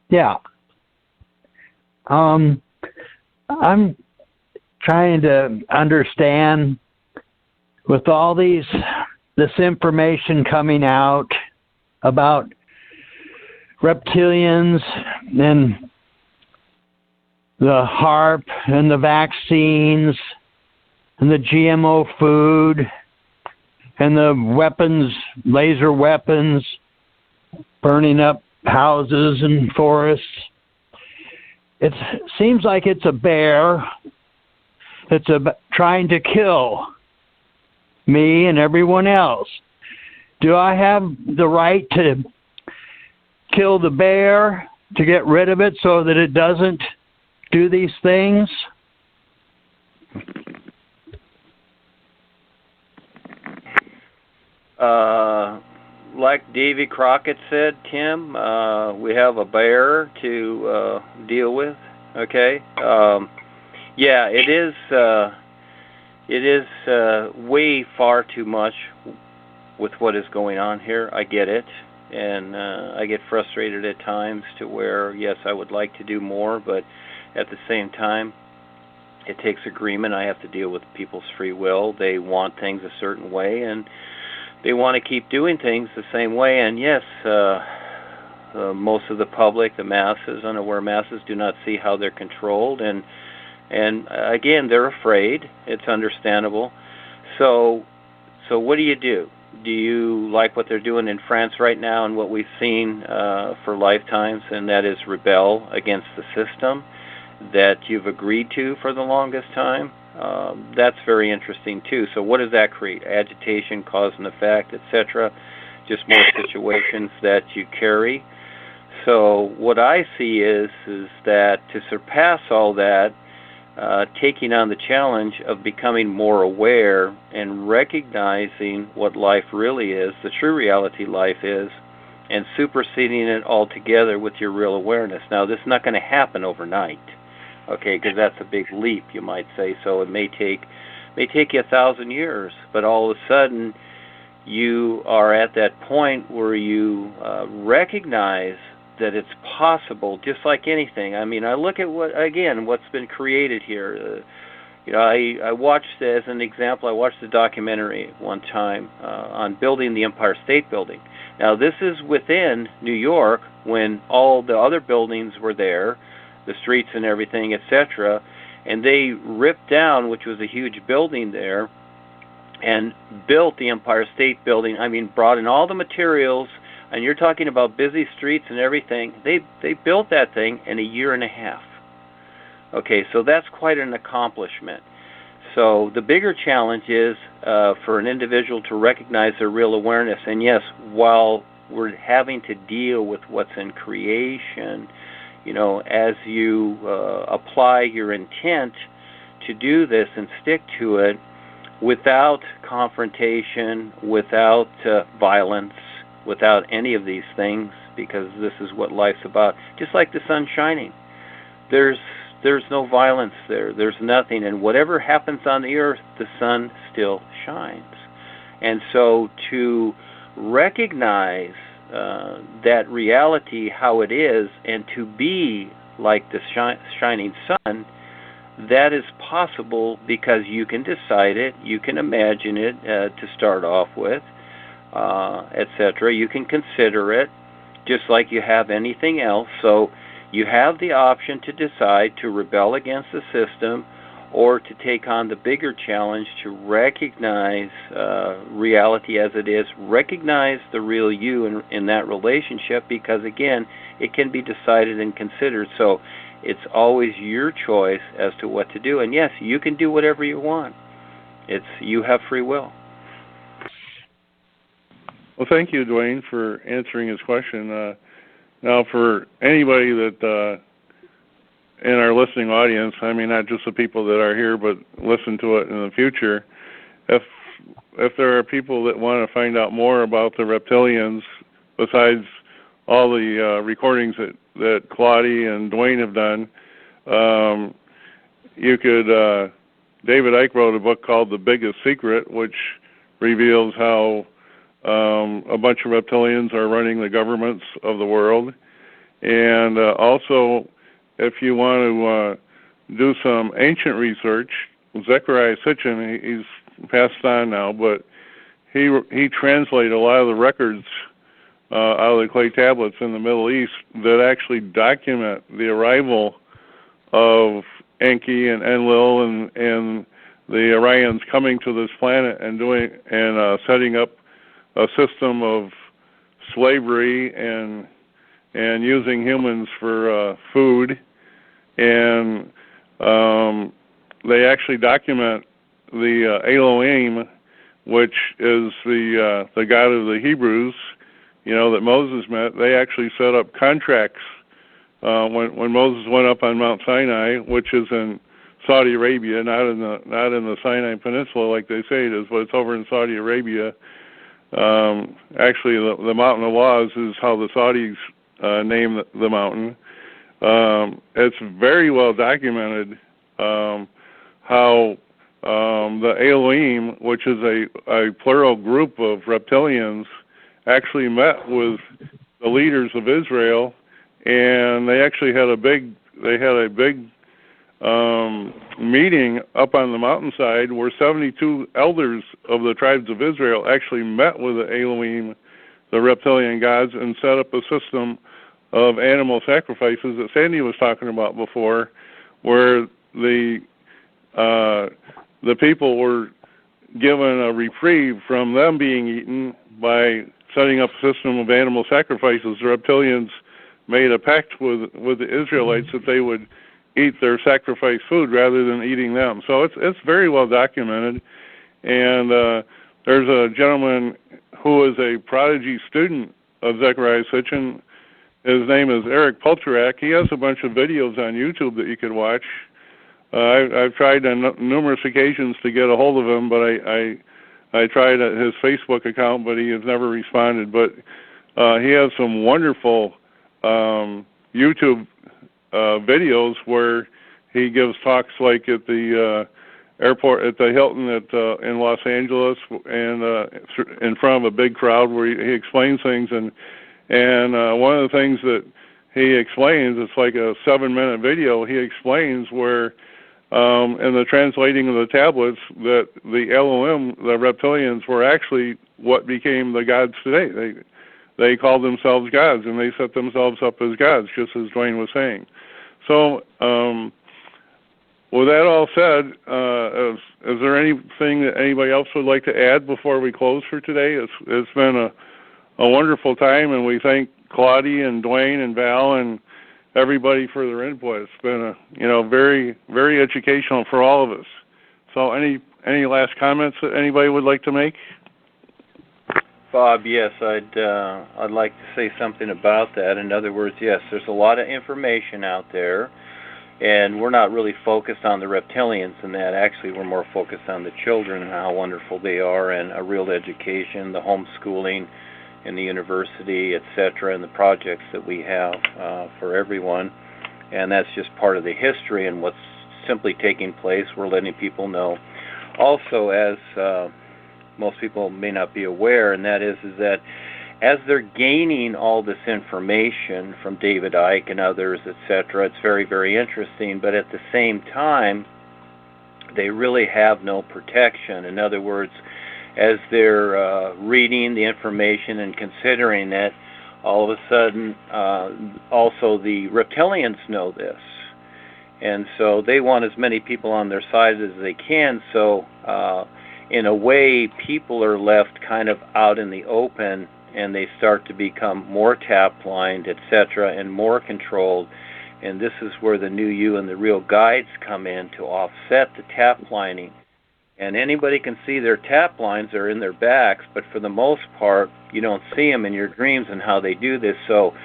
Yeah. I'm trying to understand with all this information coming out about reptilians and the HARP and the vaccines and the GMO food and the weapons, laser weapons, burning up houses and forests. It seems like it's a bear that's trying to kill me and everyone else. Do I have the right to kill the bear to get rid of it so that it doesn't do these things? Like Davy Crockett said, Tim, we have a bear to deal with. Okay. Yeah, it is way far too much with what is going on here. I get it, and I get frustrated at times to where, yes, I would like to do more, but at the same time, it takes agreement. I have to deal with people's free will. They want things a certain way, and they want to keep doing things the same way. And yes, most of the public, the masses, unaware masses, do not see how they're controlled, and again, they're afraid. It's understandable. So what do? Do you like what they're doing in France right now and what we've seen for lifetimes, and that is rebel against the system that you've agreed to for the longest time? That's very interesting too. So what does that create? Agitation, cause and effect, etc. Just more situations that you carry. So what I see is that to surpass all that, taking on the challenge of becoming more aware and recognizing what life really is, the true reality life is, and superseding it altogether with your real awareness. Now, this is not going to happen overnight, okay, because that's a big leap, you might say. So it may take you 1,000 years, but all of a sudden you are at that point where you recognize that it's possible, just like anything. I mean, I look at what's been created here. I watched, as an example, I watched a documentary one time on building the Empire State Building. Now, this is within New York when all the other buildings were there, the streets and everything, etc., and they ripped down, which was a huge building there, and built the Empire State Building. I mean, brought in all the materials, and you're talking about busy streets and everything. They built that thing in 1.5 years. Okay, so that's quite an accomplishment. So the bigger challenge is for an individual to recognize their real awareness. And yes, while we're having to deal with what's in creation, as you apply your intent to do this and stick to it without confrontation, without violence, without any of these things, because this is what life's about. Just like the sun shining. There's no violence there. There's nothing. And whatever happens on the earth, the sun still shines. And so to recognize that reality, how it is, and to be like the shining sun, that is possible because you can decide it, you can imagine it to start off with, etc. You can consider it just like you have anything else. So you have the option to decide to rebel against the system or to take on the bigger challenge to recognize reality as it is, recognize the real you in that relationship, because again, it can be decided and considered. So it's always your choice as to what to do. And yes, you can do whatever you want. You have free will. Well, thank you, Duane, for answering his question. Now, for anybody that in our listening audience, I mean, not just the people that are here, but listen to it in the future, if there are people that want to find out more about the reptilians, besides all the recordings that Claudia and Duane have done, you could, David Icke wrote a book called The Biggest Secret, which reveals how a bunch of reptilians are running the governments of the world. And also, if you want to do some ancient research, Zecharia Sitchin, he's passed on now, but he translated a lot of the records out of the clay tablets in the Middle East that actually document the arrival of Enki and Enlil and the Orions coming to this planet and setting up a system of slavery and using humans for food, and they actually document the Elohim, which is the God of the Hebrews, that Moses met. They actually set up contracts when Moses went up on Mount Sinai, which is in Saudi Arabia, not in the Sinai Peninsula like they say it is, but it's over in Saudi Arabia. Actually, the Mountain of Laws is how the Saudis name the mountain. It's very well documented how the Elohim, which is a plural group of reptilians, actually met with the leaders of Israel, and they actually had a big meeting up on the mountainside where 72 elders of the tribes of Israel actually met with the Elohim, the reptilian gods, and set up a system of animal sacrifices that Sandy was talking about before, where the people were given a reprieve from them being eaten by setting up a system of animal sacrifices. The reptilians made a pact with the Israelites that they would eat their sacrificed food rather than eating them. So it's very well documented. And there's a gentleman who is a prodigy student of Zecharia Sitchin. His name is Eric Polterak. He has a bunch of videos on YouTube that you could watch. I've tried on numerous occasions to get a hold of him, but I tried at his Facebook account, but he has never responded. But he has some wonderful YouTube videos where he gives talks like at the airport, at the Hilton in Los Angeles, and in front of a big crowd where he explains things. And one of the things that he explains, it's like a 7-minute video, he explains where in the translating of the tablets that the Elohim, the reptilians, were actually what became the gods today. They called themselves gods, and they set themselves up as gods, just as Duane was saying. So, with that all said, is there anything that anybody else would like to add before we close for today? It's been a wonderful time, and we thank Claudia and Duane and Val and everybody for their input. It's been very, very educational for all of us. So, any last comments that anybody would like to make? Bob, yes, I'd like to say something about that. In other words, yes, there's a lot of information out there, and we're not really focused on the reptilians in that. Actually, we're more focused on the children and how wonderful they are, and a real education, the homeschooling in the university, etc., and the projects that we have for everyone. And that's just part of the history and what's simply taking place. We're letting people know. Also, as most people may not be aware, and that is that as they're gaining all this information from David Icke and others, etc., it's very, very interesting, but at the same time, they really have no protection. In other words, as they're reading the information and considering it, all of a sudden, also the reptilians know this. And so they want as many people on their side as they can, so in a way, people are left kind of out in the open, and they start to become more tap-lined, etc., and more controlled. And this is where the new you and the real guides come in to offset the tap-lining. And anybody can see their tap lines are in their backs, but for the most part, you don't see them in your dreams and how they do this. So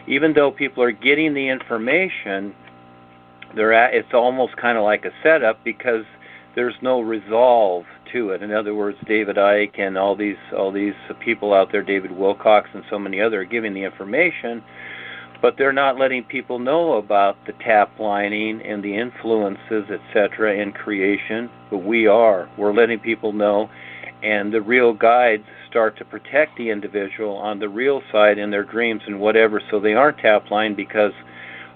even though people are getting the information, it's almost kind of like a setup because there's no resolve to it. In other words, David Icke and all these people out there, David Wilcox and so many other, are giving the information, but they're not letting people know about the tap lining and the influences, etc., in creation. But we're letting people know, and the real guides start to protect the individual on the real side in their dreams and whatever, so they aren't tapline, because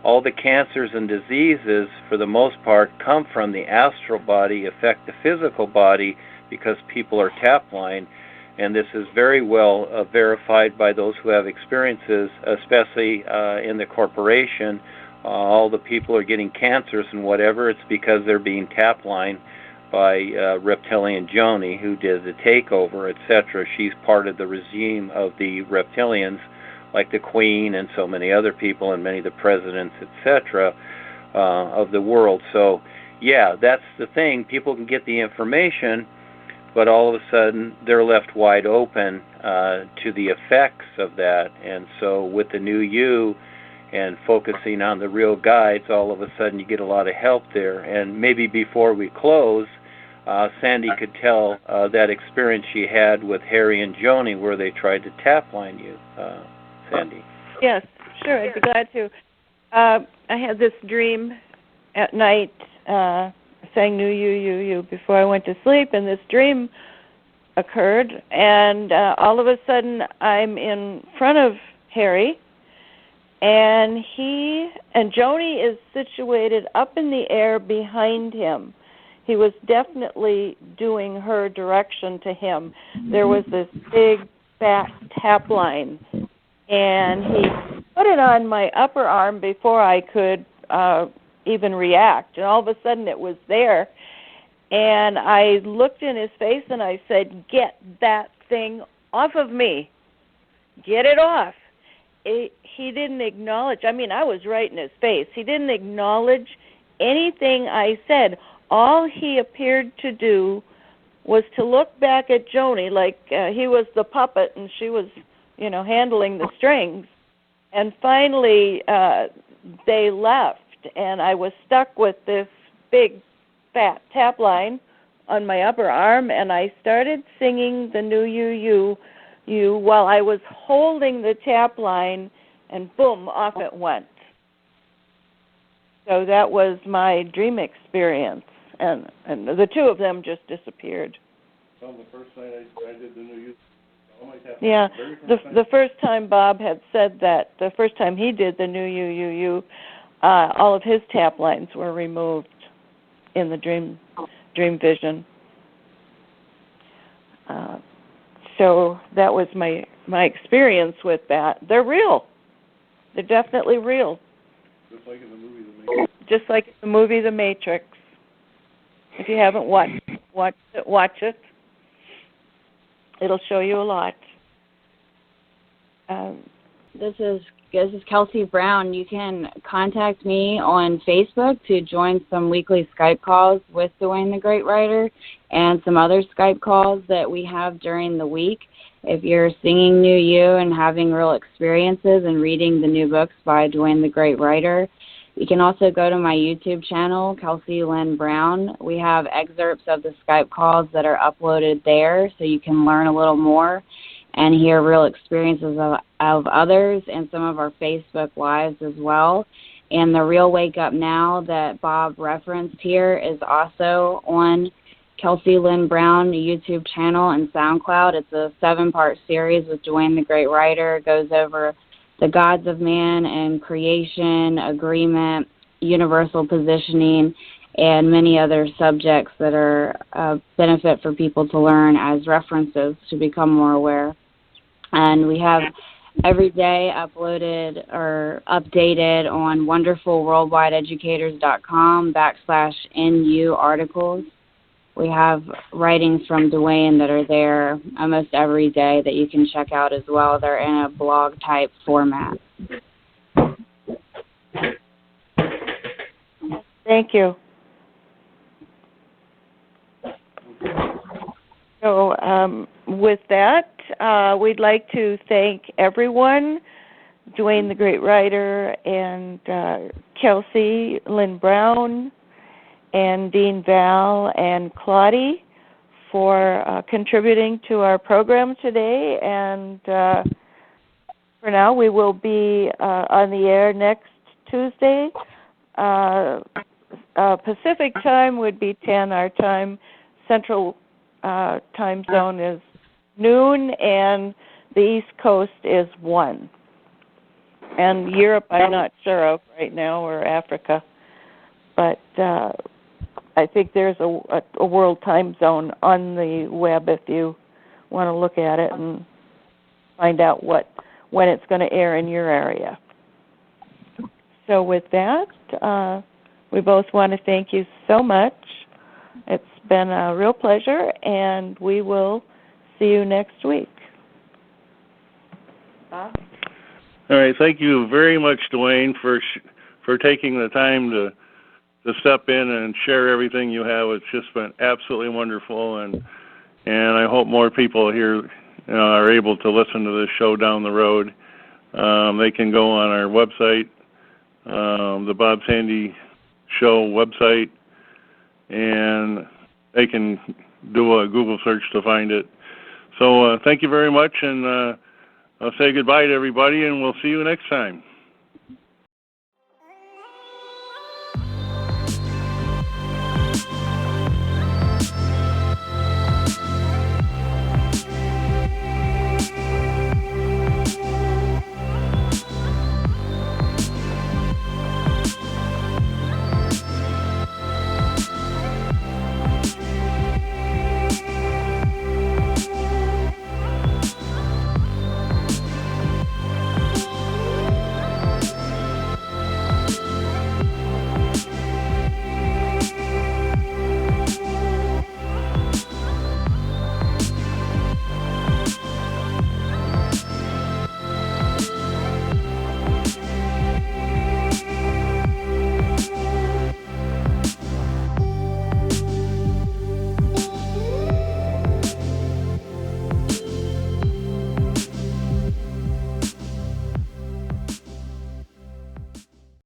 all the cancers and diseases, for the most part, come from the astral body, affect the physical body, because people are tapline. And this is very well verified by those who have experiences, especially in the corporation. All the people are getting cancers and whatever. It's because they're being tapline by reptilian Joni, who did the takeover, etc. She's part of the regime of the reptilians, like the Queen and so many other people and many of the presidents, etc., of the world. So, yeah, that's the thing. People can get the information, but all of a sudden they're left wide open to the effects of that. And so with the new you and focusing on the real guides, all of a sudden you get a lot of help there. And maybe before we close, Sandy could tell that experience she had with Harry and Joni where they tried to tapline you. Sandy? Yes, sure, I'd be glad to. I had this dream at night, saying "New you" before I went to sleep, and this dream occurred, and all of a sudden I'm in front of Harry, and Joni is situated up in the air behind him. He was definitely doing her direction to him. There was this big fat tap line, and he put it on my upper arm before I could even react, and all of a sudden it was there, and I looked in his face and I said, "Get that thing off of me. Get it off." He didn't acknowledge. I mean, I was right in his face. He didn't acknowledge anything I said. All he appeared to do was to look back at Joni like he was the puppet and she was, handling the strings. And finally, they left, and I was stuck with this big, fat tap line on my upper arm, and I started singing the New You while I was holding the tap line, and boom, off it went. So that was my dream experience, and the two of them just disappeared. Well, the first night I did the New You. Yeah, the first time Bob had said that, the first time he did the New You, all of his tap lines were removed in the dream vision. So that was my experience with that. They're real. They're definitely real. Just like in the movie The Matrix. Just like the movie The Matrix. If you haven't watched it, watch it. It'll show you a lot. This is Kelsey Brown. You can contact me on Facebook to join some weekly Skype calls with Duane the Great Writer and some other Skype calls that we have during the week. If you're singing New You and having real experiences and reading the new books by Duane the Great Writer, you can also go to my YouTube channel, Kelsey Lynn Brown. We have excerpts of the Skype calls that are uploaded there so you can learn a little more and hear real experiences of others, and some of our Facebook Lives as well. And the Real Wake Up Now that Bob referenced here is also on Kelsey Lynn Brown YouTube channel and SoundCloud. It's a 7-part series with Duane the Great Writer. It goes over the gods of man and creation, agreement, universal positioning, and many other subjects that are a benefit for people to learn as references to become more aware. And we have every day uploaded or updated on wonderfulworldwideeducators.com/NU articles. We have writings from Duane that are there almost every day that you can check out as well. They're in a blog-type format. Thank you. So with that, we'd like to thank everyone, Duane the Great Writer and Kelsey Lynn Brown and Dean Val and Claudie for contributing to our program today. And for now, we will be on the air next Tuesday. Pacific time would be 10 our time. Central time zone is noon, and the East Coast is 1. And Europe, I'm not sure of right now, or Africa. But I think there's a world time zone on the web if you want to look at it and find out when it's going to air in your area. So with that, we both want to thank you so much. It's been a real pleasure, and we will see you next week. Bob? All right. Thank you very much, Duane, for taking the time to step in and share everything you have. It's just been absolutely wonderful, and I hope more people here are able to listen to this show down the road. They can go on our website, the Bob Sandy Show website, and they can do a Google search to find it. So thank you very much, and I'll say goodbye to everybody, and we'll see you next time.